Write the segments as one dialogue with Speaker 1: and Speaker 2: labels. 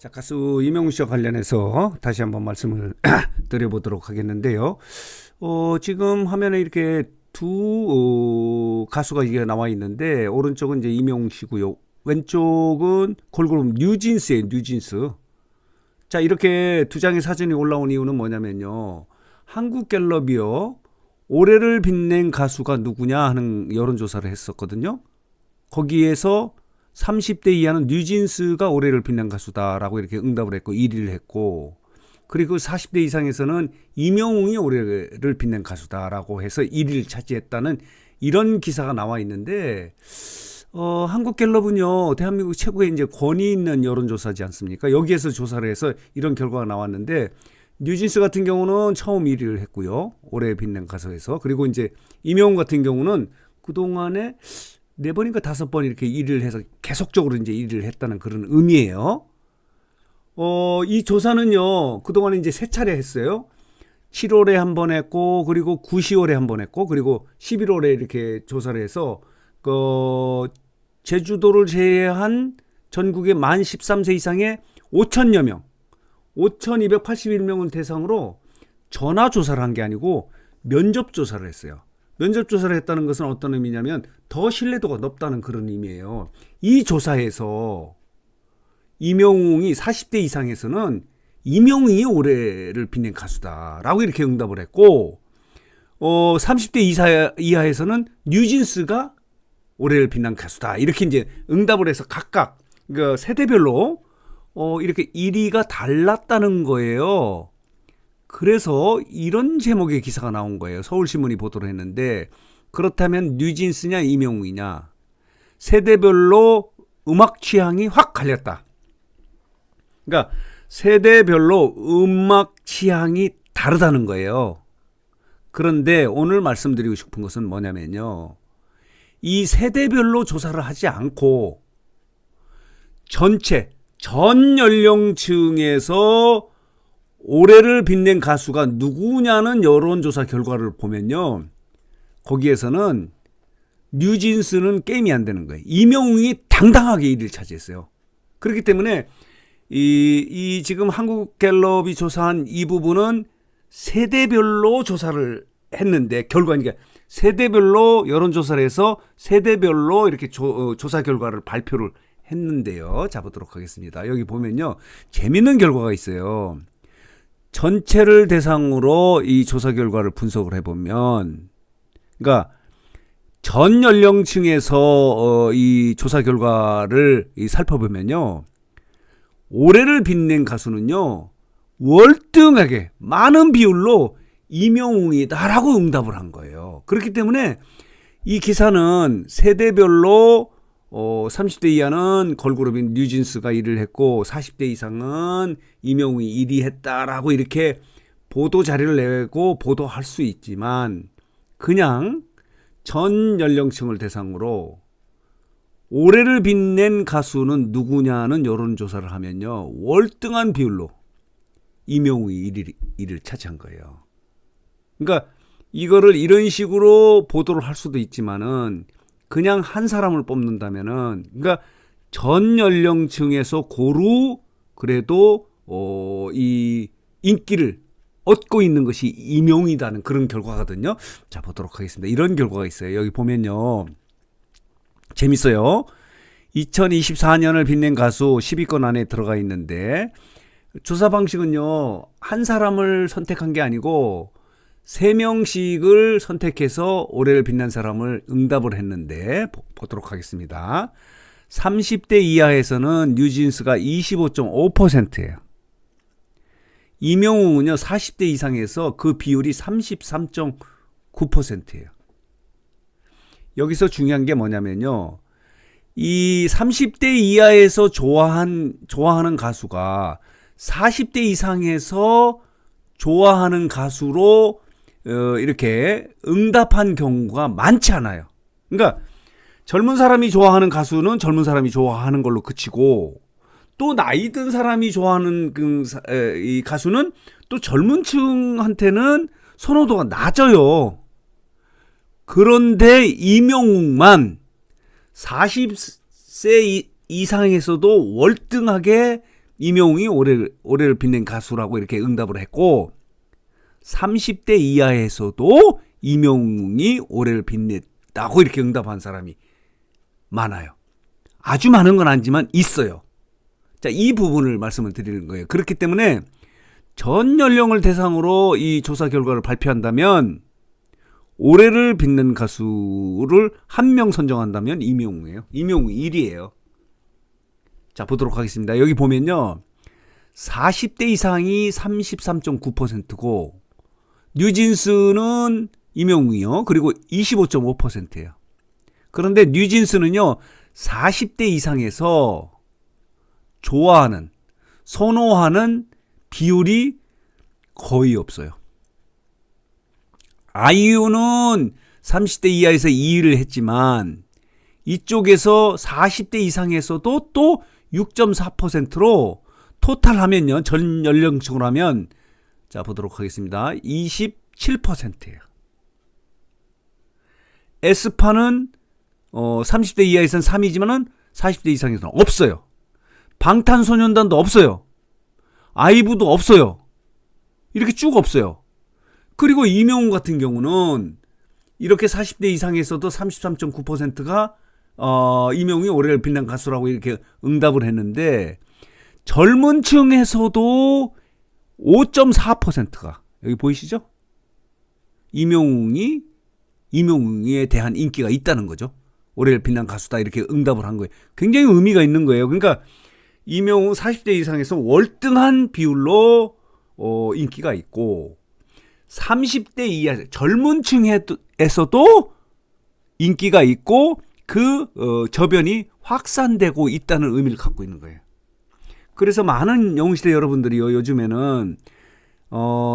Speaker 1: 자, 가수 이명웅 씨와 관련해서 다시 한번 말씀을 드려보도록 하겠는데요. 지금 화면에 이렇게 두 가수가 이게 나와 있는데, 오른쪽은 이제 이명웅 씨고요. 왼쪽은 걸그룹 뉴진스예요, 뉴진스. 자, 이렇게 두 장의 사진이 올라온 이유는 뭐냐면요. 한국갤럽이요, 올해를 빛낸 가수가 누구냐 하는 여론조사를 했었거든요. 거기에서 30대 이하는 뉴진스가 올해를 빛낸 가수다라고 이렇게 응답을 했고 1위를 했고, 그리고 40대 이상에서는 이명웅이 올해를 빛낸 가수다라고 해서 1위를 차지했다는 이런 기사가 나와 있는데, 한국갤럽은요, 대한민국 최고의 이제 권위 있는 여론조사지 않습니까? 여기에서 조사를 해서 이런 결과가 나왔는데, 뉴진스 같은 경우는 처음 1위를 했고요, 올해 빛낸 가수에서. 그리고 이제 이명웅 같은 경우는 그동안에 4번인가 5번 이렇게 1위를 해서 계속적으로 이제 1위를 했다는 그런 의미예요. 이 조사는요, 그동안에 이제 3차례 했어요. 7월에 한 번 했고, 그리고 9, 10월에 한 번 했고, 그리고 11월에 이렇게 조사를 해서, 제주도를 제외한 전국의 만 13세 이상의 5천여 명, 5,281명을 대상으로 전화 조사를 한 게 아니고 면접 조사를 했어요. 면접 조사를 했다는 것은 어떤 의미냐면 더 신뢰도가 높다는 그런 의미예요. 이 조사에서 이명웅이 40대 이상에서는 이명웅이 올해를 빛낸 가수다라고 이렇게 응답을 했고, 30대 이하에서는 뉴진스가 올해를 빛난 가수다 이렇게 이제 응답을 해서 각각 그 세대별로 이렇게 1위가 달랐다는 거예요. 그래서 이런 제목의 기사가 나온 거예요. 서울신문이 보도를 했는데, 그렇다면 뉴진스냐 이명웅이냐, 세대별로 음악 취향이 확 갈렸다. 그러니까 세대별로 음악 취향이 다르다는 거예요. 그런데 오늘 말씀드리고 싶은 것은 뭐냐면요, 이 세대별로 조사를 하지 않고 전 연령층에서 올해를 빛낸 가수가 누구냐는 여론조사 결과를 보면요, 거기에서는 뉴진스는 게임이 안 되는 거예요. 이명웅이 당당하게 1위를 차지했어요. 그렇기 때문에 이 지금 한국갤럽이 조사한 이 부분은 세대별로 조사를 했는데, 결과니까 세대별로 여론조사를 해서 세대별로 이렇게 조사 결과를 발표를 했는데요. 자, 보도록 하겠습니다. 여기 보면요, 재밌는 결과가 있어요. 전체를 대상으로 이 조사 결과를 분석을 해보면, 그러니까 전 연령층에서 이 조사 결과를 살펴보면요, 올해를 빛낸 가수는요, 월등하게 많은 비율로 이명웅이다라고 응답을 한 거예요. 그렇기 때문에 이 기사는 세대별로 30대 이하는 걸그룹인 뉴진스가 1위를 했고, 40대 이상은 이명웅이 1위 했다라고 이렇게 보도 자료를 내고 보도할 수 있지만, 그냥 전 연령층을 대상으로 올해를 빛낸 가수는 누구냐는 여론조사를 하면요, 월등한 비율로 이명웅이 1위를 차지한 거예요. 그러니까 이거를 이런 식으로 보도를 할 수도 있지만은, 그냥 한 사람을 뽑는다면은, 그러니까 전 연령층에서 고루 그래도 이 인기를 얻고 있는 것이 이명웅이라는 그런 결과거든요. 자, 보도록 하겠습니다. 이런 결과가 있어요. 여기 보면요, 재밌어요. 2024년을 빛낸 가수 10위권 안에 들어가 있는데, 조사 방식은요, 한 사람을 선택한 게 아니고 3명씩을 선택해서 올해를 빛난 사람을 응답을 했는데, 보도록 하겠습니다. 30대 이하에서는 뉴진스가 25.5%예요. 이명웅은요, 40대 이상에서 그 비율이 33.9%예요. 여기서 중요한 게 뭐냐면요, 이 30대 이하에서 좋아하는 가수가 40대 이상에서 좋아하는 가수로 이렇게 응답한 경우가 많지 않아요. 그러니까 젊은 사람이 좋아하는 가수는 젊은 사람이 좋아하는 걸로 그치고, 또 나이 든 사람이 좋아하는 이 가수는 또 젊은 층한테는 선호도가 낮아요. 그런데 이명웅만 40세 이상에서도 월등하게 이명웅이 올해를 빛낸 가수라고 이렇게 응답을 했고 30대 이하에서도 이명웅이 올해를 빛냈다고 이렇게 응답한 사람이 많아요. 아주 많은 건 아니지만 있어요. 자, 이 부분을 말씀을 드리는 거예요. 그렇기 때문에 전 연령을 대상으로 이 조사 결과를 발표한다면 올해를 빛낸 가수를 한 명 선정한다면 이명웅이에요. 이명웅이 1위예요. 자, 보도록 하겠습니다. 여기 보면요. 40대 이상이 33.9%고 뉴진스는 이명웅이요. 그리고 25.5%예요. 그런데 뉴진스는요. 40대 이상에서 좋아하는, 선호하는 비율이 거의 없어요. 아이유는 30대 이하에서 2위를 했지만 이쪽에서 40대 이상에서도 또 6.4%로 토탈하면요. 전 연령층으로 하면 자 보도록 하겠습니다. 27%예요. 에스파는 30대 이하에서는 3위지만은 40대 이상에서는 없어요. 방탄소년단도 없어요. 아이브도 없어요. 이렇게 쭉 없어요. 그리고 이명웅 같은 경우는 이렇게 40대 이상에서도 33.9%가 이명웅이 올해를 빛난 가수라고 이렇게 응답을 했는데 젊은 층에서도 5.4%가 여기 보이시죠? 이명웅에 대한 인기가 있다는 거죠. 올해를 빛난 가수다 이렇게 응답을 한 거예요. 굉장히 의미가 있는 거예요. 그러니까 이명웅 40대 이상에서 월등한 비율로 인기가 있고 30대 이하 젊은 층에서도 인기가 있고 그 저변이 확산되고 있다는 의미를 갖고 있는 거예요. 그래서 많은 영웅시대 여러분들이요 요즘에는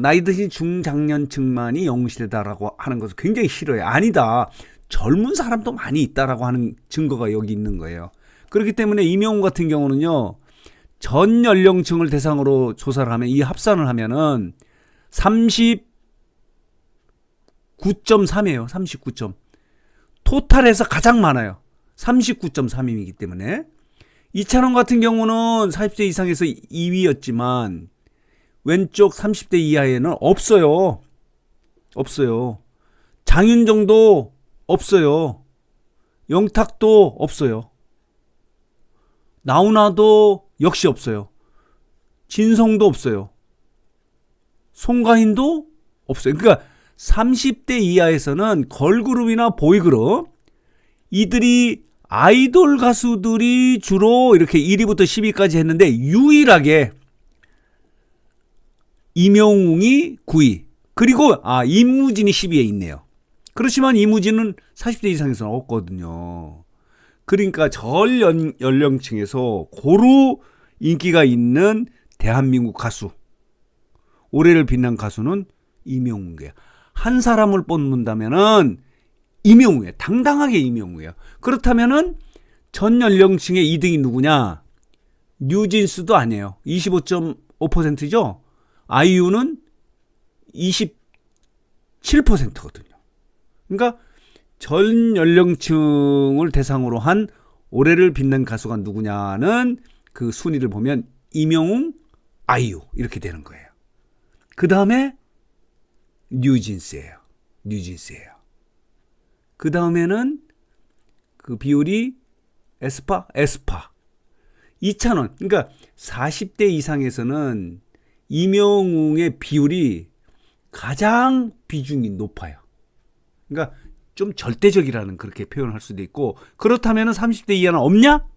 Speaker 1: 나이 드신 중장년층만이 영웅시대다라고 하는 것을 굉장히 싫어해요. 아니다. 젊은 사람도 많이 있다라고 하는 증거가 여기 있는 거예요. 그렇기 때문에 이명웅 같은 경우는요. 전 연령층을 대상으로 조사를 하면 이 합산을 하면은 39.3이에요. 39점. 토탈에서 가장 많아요. 39.3이기 때문에. 이찬원 같은 경우는 40대 이상에서 2위였지만 왼쪽 30대 이하에는 없어요. 없어요. 장윤정도 없어요. 영탁도 없어요. 나훈아도 역시 없어요. 진성도 없어요. 송가인도 없어요. 그러니까 30대 이하에서는 걸그룹이나 보이그룹 이들이 아이돌 가수들이 주로 이렇게 1위부터 10위까지 했는데 유일하게 이명웅이 9위 그리고 이무진이 10위에 있네요. 그렇지만 이무진은 40대 이상에서는 없거든요. 그러니까 전 연령층에서 고루 인기가 있는 대한민국 가수 올해를 빛난 가수는 이명웅이에요. 한 사람을 뽑는다면은 이명웅이에요. 당당하게 이명웅이에요. 그렇다면은 전 연령층의 2등이 누구냐? 뉴진스도 아니에요. 25.5%죠. 아이유는 27%거든요. 그러니까 전 연령층을 대상으로 한 올해를 빛낸 가수가 누구냐는 그 순위를 보면 이명웅, 아이유 이렇게 되는 거예요. 그 다음에 뉴진스예요. 그 다음에는 그 비율이 에스파. 이찬원. 그러니까 40대 이상에서는 이명웅의 비율이 가장 비중이 높아요. 그러니까 좀 절대적이라는 그렇게 표현을 할 수도 있고 그렇다면 30대 이하는 없냐?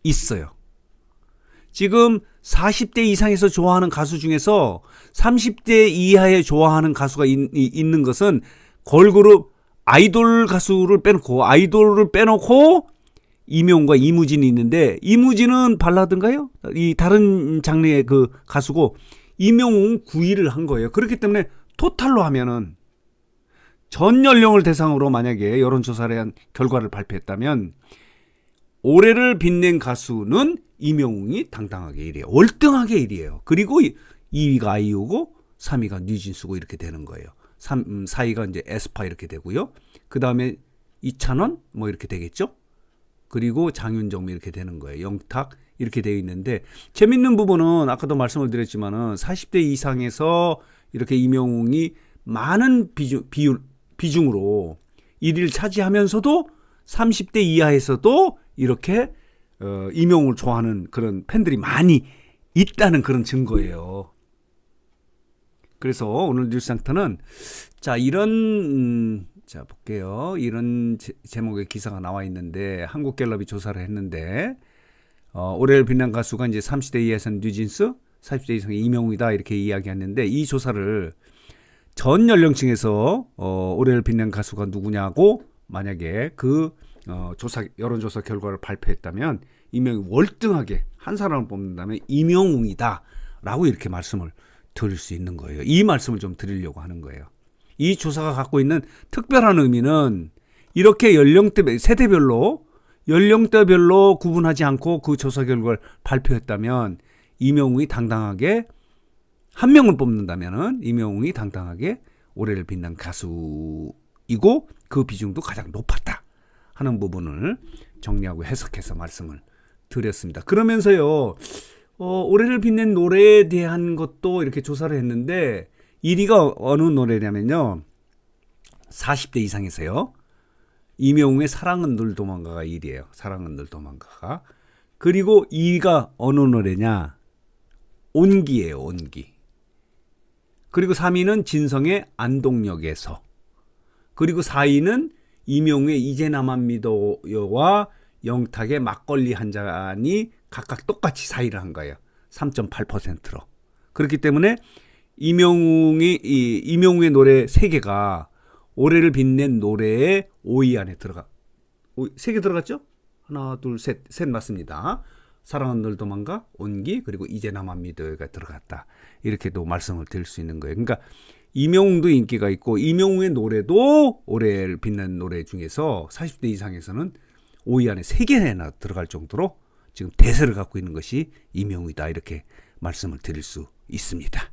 Speaker 1: 있어요. 지금 40대 이상에서 좋아하는 가수 중에서 30대 이하에 좋아하는 가수가 있는 것은 걸그룹 아이돌을 빼놓고 이명웅과 이무진이 있는데 이무진은 발라드인가요? 이 다른 장르의 그 가수고 이명웅은 9위를 한 거예요. 그렇기 때문에 토탈로 하면은 전 연령을 대상으로 만약에 여론조사를 한 결과를 발표했다면 올해를 빛낸 가수는 이명웅이 당당하게 1위에요. 월등하게 1위에요. 그리고 2위가 아이유고 3위가 뉴진스고 이렇게 되는 거예요. 4위가 이제 에스파 이렇게 되고요. 그 다음에 이찬원 뭐 이렇게 되겠죠. 그리고 장윤정 이렇게 되는 거예요. 영탁, 이렇게 되어 있는데 재밌는 부분은 아까도 말씀을 드렸지만은 40대 이상에서 이렇게 임영웅이 많은 비중으로 1위를 차지하면서도 30대 이하에서도 이렇게 임영웅을 좋아하는 그런 팬들이 많이 있다는 그런 증거예요. 그래서 오늘 뉴스상터는 자 이런 자 볼게요. 이런 제목의 기사가 나와 있는데 한국갤럽이 조사를 했는데 올해를 빛낸 가수가 이제 30대 이하에서는 뉴진스, 40대 이상의 임영웅이다 이렇게 이야기했는데 이 조사를 전 연령층에서 올해를 빛낸 가수가 누구냐고 만약에 그 여론조사 결과를 발표했다면 임영웅이 월등하게 한 사람을 뽑는다면 임영웅이다라고 이렇게 말씀을 드릴 수 있는 거예요. 이 말씀을 좀 드리려고 하는 거예요. 이 조사가 갖고 있는 특별한 의미는 이렇게 세대별로 연령대별로 구분하지 않고 그 조사 결과를 발표했다면 임영웅이 당당하게 한 명을 뽑는다면은 임영웅이 당당하게 올해를 빛난 가수이고 그 비중도 가장 높았다 하는 부분을 정리하고 해석해서 말씀을 드렸습니다. 그러면서요 올해를 빛낸 노래에 대한 것도 이렇게 조사를 했는데 1위가 어느 노래냐면요 40대 이상에서요 임영웅의 사랑은 늘 도망가가 1위예요. 사랑은 늘 도망가가. 그리고 2위가 어느 노래냐? 온기예요. 온기. 그리고 3위는 진성의 안동역에서. 그리고 4위는 임영웅의 이제 나만 믿어요와 영탁의 막걸리 한 잔이 각각 똑같이 4위를 한 거예요. 3.8%로. 그렇기 때문에 임영웅의 노래 3개가 올해를 빛낸 노래의 5위 안에 3개 들어갔죠? 하나, 둘, 셋 맞습니다. 사랑은 늘 도망가, 온기, 그리고 이제 나만 믿어요가 들어갔다. 이렇게도 말씀을 드릴 수 있는 거예요. 그러니까 임영웅도 인기가 있고 임영웅의 노래도 올해를 빛낸 노래 중에서 40대 이상에서는 5위 안에 3개나 들어갈 정도로 지금 대세를 갖고 있는 것이 임영웅이다. 이렇게 말씀을 드릴 수 있습니다.